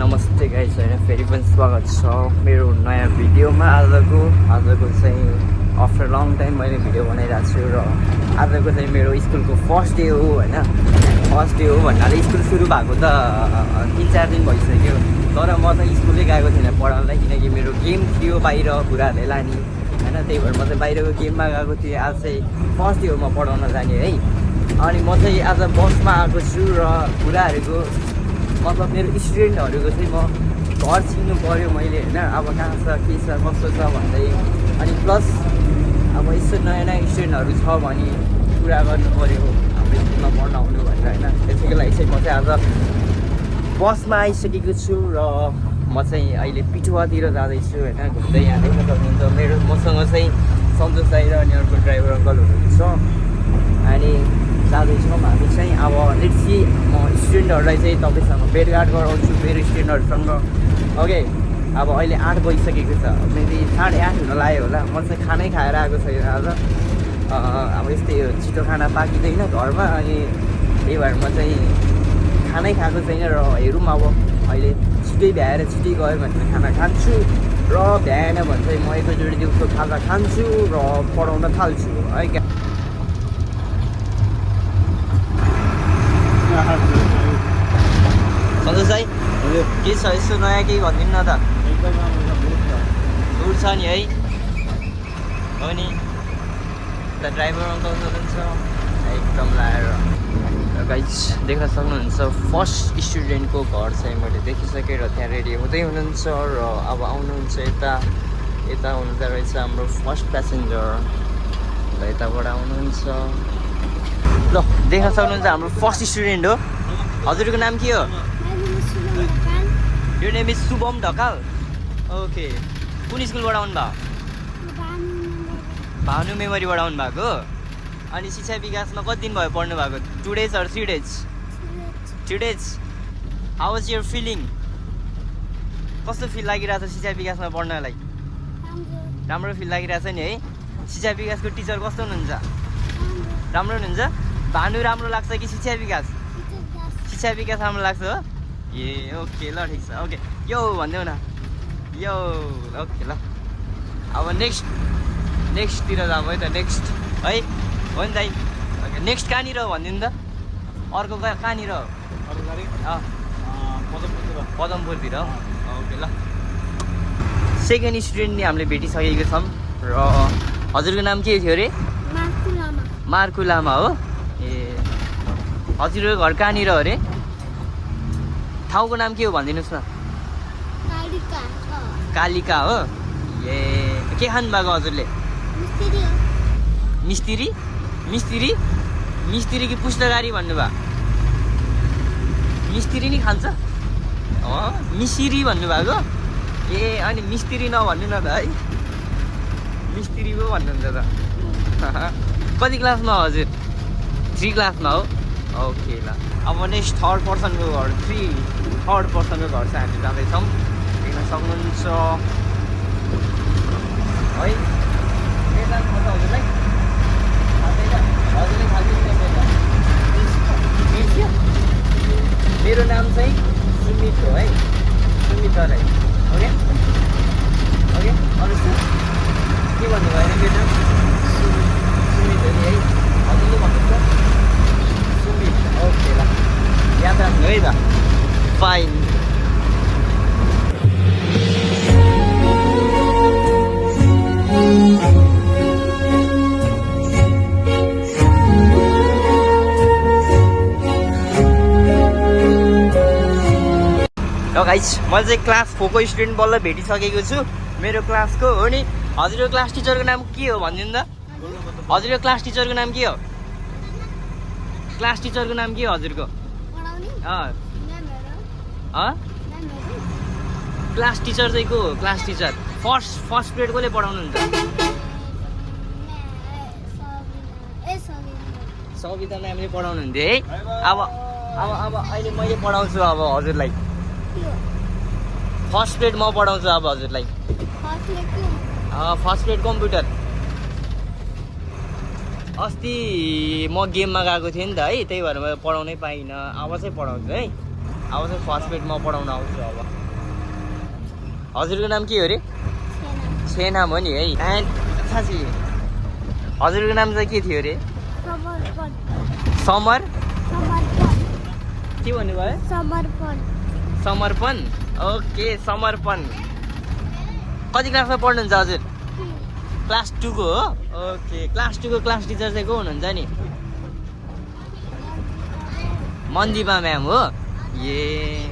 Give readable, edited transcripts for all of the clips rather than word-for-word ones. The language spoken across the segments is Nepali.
नमस्ते गाइस हैन फेरि पनि स्वागत छ मेरो नयाँ भिडियोमा आजको चाहिँ आफ्टर लङ टाइम मैले भिडियो बनाइरहेको छु र आजको चाहिँ मेरो स्कुलको फर्स्ट डे हो हैन फर्स्ट डे हो भन्नाले स्कुल सुरु भएको त 3-4 दिन भइसक्यो तर म चाहिँ स्कुलै गएको थिइनँ पढाउनलाई किनकि मेरो गेम थियो बाहिर कुराहरूले लाने हैन त्यही भएर म चाहिँ बाहिरको गेममा गएको थिएँ आज चाहिँ फर्स्ट डे हो म पढाउन जाने है अनि म चाहिँ आज बसमा आएको छु र कुराहरूको मतलब मेरो स्टुडेन्टहरूको चाहिँ म घर चिन्नु पऱ्यो मैले होइन अब कहाँ छ के छ कस्तो छ भन्दै अनि प्लस अब यसो नयाँ नयाँ स्टुडेन्टहरू छ भने कुरा गर्नु पऱ्यो हाम्रो स्कुलमा पढ्न आउनु भनेर होइन त्यसैको लागि चाहिँ म चाहिँ आज बसमा आइसकेको छु र म चाहिँ अहिले पिठुवातिर जाँदैछु होइन घुम्दै यहाँ देख्न सक्नुहुन्छ मेरो मसँग चाहिँ सन्तोष दाइ र अनि अर्को ड्राइभर अङ्कल हुनुहुन्छ अनि जाँदैछौँ हामी चाहिँ अब लेट्स सी म स्टुडेन्टहरूलाई चाहिँ तपाईँसँग भेटघाट गराउँछु मेरो स्टुडेन्टहरूसँग ओके अब अहिले 8 बजिसकेको छ मेबी 8:30 हुन लाग्यो होला म चाहिँ खानै खाएर आएको छैन आज अब यस्तै छिटो खाना पाकिँदैन घरमा अनि त्यही भएर म चाहिँ खानै खाएको छैन र हेरौँ अब अहिले छिटै भ्याएर छिटै गयो भने खाना खान्छु र भ्याएन भने चाहिँ म एकैचोटि दिउँसो खाजा खान्छु र पढाउन थाल्छु है क्या सन्तोष दाइ के छ यसो नयाँ केही भनिदिनु न त दूर छ नि है हो नि त ड्राइभर अङ्कल हुनुहुन्छ एकदम लाएर गाइस देख्न सक्नुहुन्छ फर्स्ट स्टुडेन्टको घर चाहिँ मैले देखिसकेँ र त्यहाँ रेडी हुँदै हुनुहुन्छ र अब आउनुहुन्छ यता हुँदो रहेछ हाम्रो फर्स्ट प्यासेन्जर ल यताबाट आउनुहुन्छ ल देख्न सक्नुहुन्छ हाम्रो फर्स्ट स्टुडेन्ट हो हजुरको नाम के हो यो name is Shubham Dhakal okay कुन स्कुलबाट आउनु भयो भानु मेमोरीबाट आउनु भएको अनि शिक्षा विकासमा कति दिन भयो पढ्नु भएको 2 days or 3 days 2 days how was your feeling कस्तो फिल लागिरहेछ शिक्षा विकासमा पढ्नलाई राम्रो फिल लागिरहेछ नि है शिक्षा विकासको टिचर कस्तो हुनुहुन्छ राम्रो हुनुहुन्छ भानु राम्रो लाग्छ कि शिक्षा विकास राम्रो लाग्छ हो ए ओके ल ठिक छ ओके यो भनिदेऊ न यो ओके ल अब नेक्स्टतिर जाऊँ है त नेक्स्ट है हो नि दाइ ओके नेक्स्ट कहाँनिर हो भनिदिनु त अर्को कहाँनिर हो पदमपुरतिर हो ओके ल सेकेन्ड स्टुडेन्ट नि हामीले भेटिसकेको छौँ र हजुरको नाम के थियो अरे मार्कु लामा हो ए हजुरको घर कहाँनिर हो अरे ठाउँको नाम के हो भनिदिनुहोस् न कालिका हो ए के खानु भएको हजुरले मिस्त्री कि पुस्तकारी भन्नुभयो मिस्त्री नि खान्छ मिसिरी भन्नुभएको ए अनि मिस्त्री नभन्नु न त है मिस्त्री पो भन्नुहुन्छ त कति क्लासमा हो हजुर 3 क्लासमा हो ओके ल अब नेक्स्ट थर्ड पर्सनको घर चाहिँ हामी जाँदैछौँ देख्न सक्नुहुन्छ है के जानु पर्छ हजुरलाई हजुरले खालि मेरो नाम चाहिँ सुमित हो है सुमित राई ओके अनुष्ठ के भन्नुभयो अरे मेरो नाम सुमित हो नि है हजुरले भन्नुहुन्छ सुमित ओके ल याद राख्नु है त फाइन ल गाइस मैले चाहिँ क्लास 4 को स्टुडेन्ट बल्ल भेटिसकेको छु मेरो क्लासको हो नि हजुरको क्लास टिचरको नाम के हो भनिदिनु त हजुरको क्लास टिचरको नाम के हो क्लास टिचरको नाम के हो हजुरको क्लास टिचर चाहिँ को हो क्लास टिचर फर्स्ट पिरियड कसले पढाउनुहुन्छ सविता म्यामले पढाउनुहुन्थ्यो है अब अहिले मैले पढाउँछु अब हजुरलाई फर्स्ट पिरियड म पढाउँछु अब हजुरलाई फर्स्ट पिरियड कम्प्युटर अस्ति म गेममा गएको थिएँ नि त है त्यही भएर म पढाउनै पाइनँ अब चाहिँ पढाउँछु है अब चाहिँ फर्स्ट पिरियड म पढाउन आउँछु अब। हजुरको नाम के हो अरे? छेनाम हो नि है। एन्ड साँच्ची हजुरको नाम चाहिँ के थियो अरे? समर? के भन्नुभयो? समर्पण। ओके समर्पण। कति क्लासमा पढ्नुहुन्छ हजुर? क्लास 2 को हो? ओके क्लास 2 को क्लास टिचर चाहिँ को हुनुहुन्छ नि? मन्दिपा म्याम हो? ए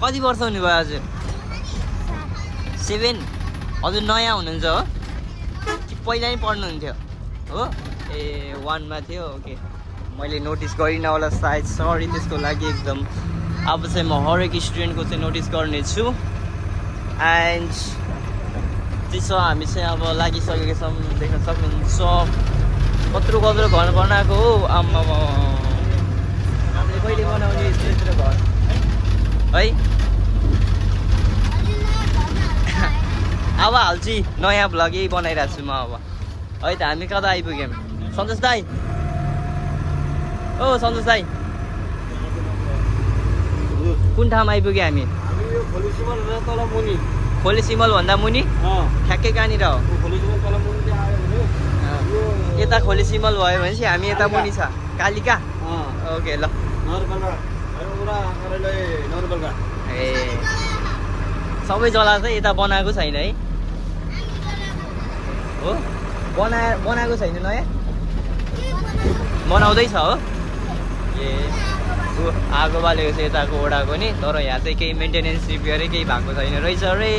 कति वर्ष हुनुभयो हजुर? 7? हजुर नयाँ हुनुहुन्छ हो कि पहिला नै पढ्नुहुन्थ्यो हो? ए 1 मा थियो। ओके मैले नोटिस गरिनँ होला सायद, सरी त्यसको लागि एकदम। अब चाहिँ म हरेक स्टुडेन्टको चाहिँ नोटिस गर्नेछु। एन्ड त्यसो हामी चाहिँ अब लागिसकेका छौँ, देख्न सक्नुहुन्छ कत्रो कत्रो घर बनाएको हो। आम्मा कहिले बनाउने यत्रो घर है? अब हाल्छु नयाँ भ्लग यही बनाइरहेको छु म अब है त। हामी कता आइपुग्यौँ? सन्तोष दाई ओ सन्तोष दाई कुन ठाउँमा आइपुग्यो हामी? खोले सिमल भन्दा मुनि ठ्याक्कै कहाँनिर हो? यता खोले सिमल भयो भनेपछि हामी यता मुनि छ कालिका। ओके ल ए सबै जग्गा चाहिँ यता बनाएको छैन है हो? बनाएको छैन, नयाँ बनाउँदैछ हो? ए आगो बालेको छ यताको ओडाको नि, तर यहाँ चाहिँ केही मेन्टेनेन्स रिपेयरै केही भएको छैन रहेछ अरे।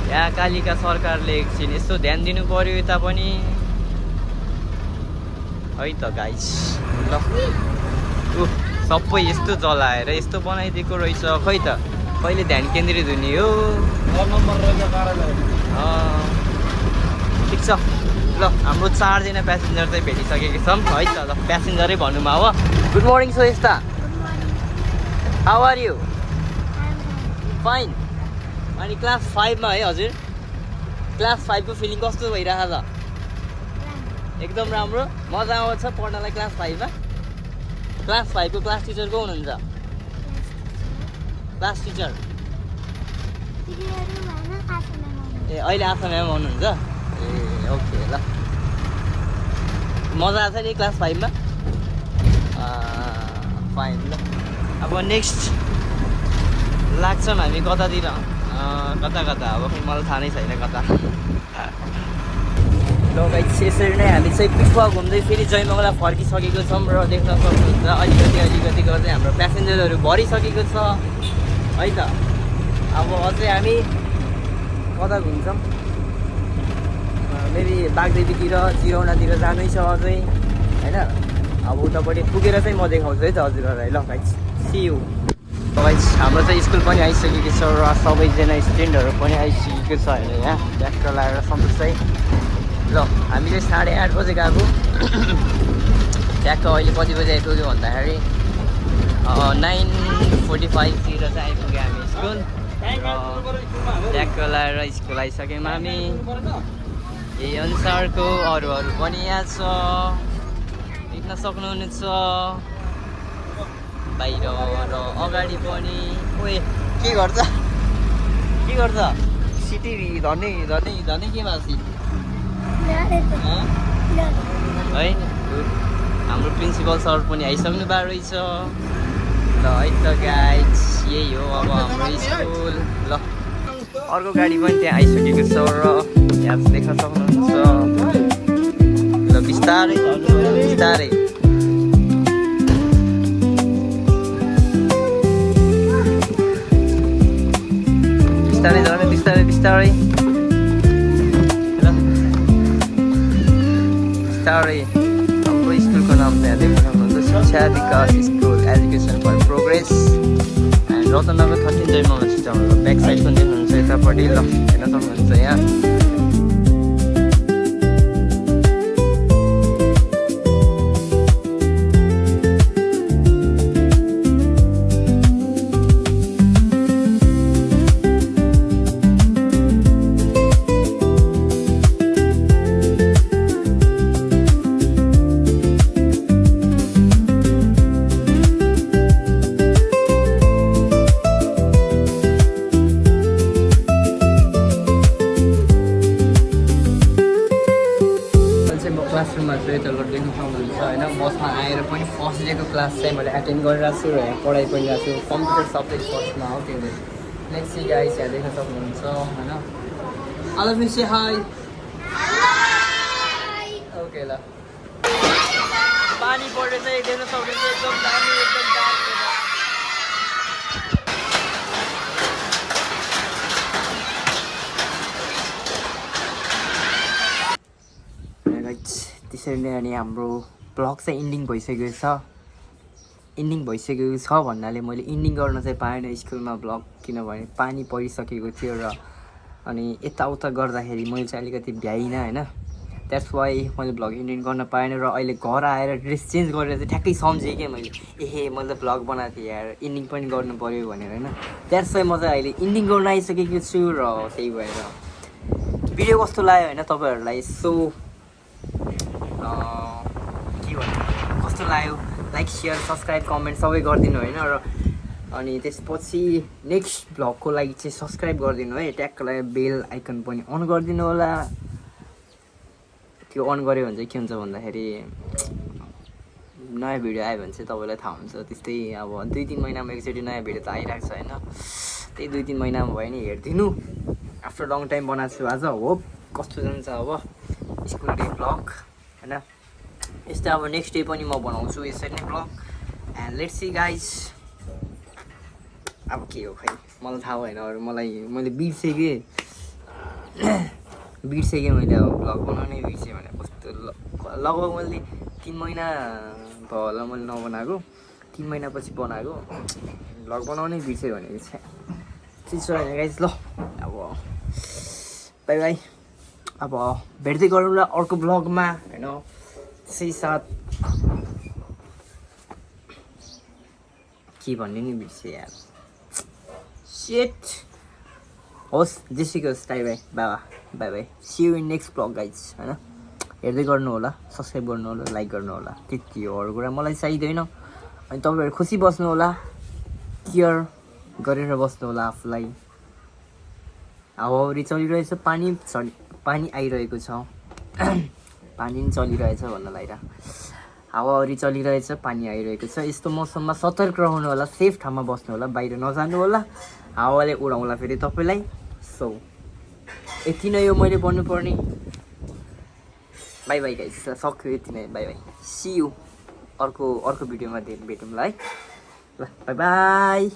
यहाँ कालिका सरकारले एकछिन यस्तो ध्यान दिनु पर्यो यता पनि है त गाइस। ल सबै यस्तो जलाएर यस्तो बनाइदिएको रहेछ, खै त कहिले ध्यान केन्द्रित हुने हो? ठिक छ ल, हाम्रो 4 जना प्यासेन्जर चाहिँ भेटिसकेको छौँ है त। ल प्यासेन्जरै भनौँ अब। गुड मर्निङ सोयस्ता, हाउ आर यु? फाइन। अनि क्लास 5 मा है हजुर? क्लास 5 को फिलिङ कस्तो भइरहेको छ? एकदम राम्रो, मजा आउँछ पढ्नलाई क्लास 5 मा? क्लास 5 को क्लास टिचर को हुनुहुन्छ? क्लास टिचर ए अहिले आशा म्याम हुनुहुन्छ? ए ओके ल, मजा आएको छ नि क्लास 5 मा? फाइन ल। अब नेक्स्ट लाग्छौँ हामी कतातिर, कता अब खै मलाई थाहा नै छैन कता। ल गाइस यसरी नै हामी चाहिँ पिकवा घुम्दै फेरि जयमंगला फर्किसकेको छौँ र देख्न सक्नुहुन्छ अलिकति गर्दै हाम्रो प्यासेन्जरहरू भरिसकेको छ है त। अब अझै हामी कता घुम्छौँ? मेबी बागदेवीतिर, चिरौनातिर जानै छ अझै होइन। अब उतापट्टि पुगेर चाहिँ म देखाउँछु है त हजुरहरूलाई। ल गाइस सी यू। गाइस हाम्रो चाहिँ स्कुल पनि आइसकेको छ र सबैजना स्टुडेन्टहरू पनि आइसकेको छ होइन। यहाँ ट्याक्टर लगाएर सन्तोष चाहिँ ल हामी चाहिँ 8:30 बजे गएको। ट्याक्क अहिले कति बजी आइपुग्यो भन्दाखेरि 9:45 तिर चाहिँ आइपुग्यो हामी स्कुल। ट्याक्क लगाएर स्कुल आइसक्यौँ हामी। यही अनुसारको अरू पनि यहाँ छ, देख्न सक्नुहुनेछ बाहिर र अगाडि पनि। ओए के गर्छ सिटी धनी के भएको है? हाम्रो प्रिन्सिपल सर पनि आइसक्नु भएको रहेछ। ल है त गाइस यही हो अब हाम्रो स्कुल। ल अर्को गाडी पनि त्यहाँ आइसकेको छ र यहाँ देख्न सक्नुहुन्छ। ल बिस्तारै बिस्तारै बिस्तारै हाम्रो स्कुलको नाम चाहिँ देख्न सक्नुहुन्छ शिक्षा विकास school education for progress and Ratnagar 13 Jayamangala छ। हाम्रो ब्याक साइड पनि देख्नुहुन्छ यतापट्टि। ल हेर्न सक्नुहुन्छ यहाँ। देख्न सक्नुहुन्छ होइन बसमा आएर पनि फर्स्ट डेको क्लास चाहिँ मैले एटेन्ड गरिरहेको छु र यहाँ पढाइ गरिरहेको छु कम्प्युटर सब्जेक्ट फर्स्टमा हो त्यो नेक्स्ट सी गाइस यहाँ देख्न सक्नुहुन्छ होइन हेलो मिस से हाई ओके ल पानी परेर चाहिँ देख्न सक्नुहुन्छ एकदम दामी एकदम डार्क त्यसरी नै अनि हाम्रो ब्लग चाहिँ इन्डिङ भइसकेको छ भन्नाले मैले इन्डिङ गर्न चाहिँ पाएन स्कुलमा ब्लग किनभने पानी परिसकेको थियो र अनि यताउता गर्दाखेरि मैले चाहिँ अलिकति भ्याइनँ होइन द्याट्स वाइ मैले भ्लग इन्डिङ गर्न पाएन र अहिले घर आएर ड्रेस चेन्ज गरेर चाहिँ ठ्याक्कै सम्झेँ क्या मैले मैले त भ्लग बनाएको थिएँ यार इन्डिङ पनि गर्नु पऱ्यो भनेर होइन द्याट्स वाइ म चाहिँ अहिले इन्डिङ गर्न आइसकेको छु र त्यही भएर भिडियो कस्तो लाग्यो होइन तपाईँहरूलाई यसो के भन्नु कस्तो लाग्यो लाइक सेयर सब्सक्राइब कमेन्ट सबै गरिदिनु होइन र अनि त्यसपछि नेक्स्ट भ्लगको लागि चाहिँ सब्सक्राइब गरिदिनु है ट्यागको लागि बेल आइकन पनि अन गरिदिनु होला त्यो अन गऱ्यो भने चाहिँ के हुन्छ भन्दाखेरि नयाँ भिडियो आयो भने चाहिँ तपाईँलाई थाहा हुन्छ त्यस्तै अब 2-3 महिनामा एकचोटि नयाँ भिडियो त आइरहेको छ होइन त्यही 2-3 महिनामा भयो नि हेरिदिनु आफ्टर लङ टाइम बनाएको छु आज होप कस्तो जान्छ अब स्कुल डे भ्लग होइन यस्तै अब नेक्स्ट डे पनि म बनाउँछु यसरी नै vlog and let's see guys अब के हो खै मलाई थाहा भएन अरू मैले बिर्सेँ मैले अब भ्लग बनाउनै बिर्सेँ भने कस्तो लगभग मैले 3 महिना भयो होला मैले नबनाएको 3 महिनापछि बनाएको भ्लग बनाउनै बिर्सेँ भनेको चाहिँ चिज होइन गाइज ल अब बाई बाई अब भेट्दै गरौँ ल अर्को भ्लगमा होइन त्यसै साथ के भन्ने नि बिर्सेँ यार सेट होस् जेसुकै होस् bye bye bye bye see you in next vlog guys होइन हेर्दै गर्नु होला सब्सक्राइब गर्नु होला लाइक गर्नु होला त्यति हो अरू कुरा मलाई चाहिँदैन अनि तपाईँहरू खुसी बस्नु होला केयर गरेर बस्नु होला आफूलाई हावाहुरी चलिरहेछ पानी आइरहेको छ पानी पनि चलिरहेछ भन्न लागिरहेको हावाहुरी चलिरहेछ पानी आइरहेको छ यस्तो मौसममा सतर्क रहनु होला सेफ ठाउँमा बस्नु होला बाहिर नजानु होला हावाले उडाउँला फेरि तपाईँलाई सो यति नै हो मैले भन्नुपर्ने बाई बाई गाइस सक्यो यति नै बाई बाई सी यु अर्को भिडियोमा भेटौँला है ल बाई बाई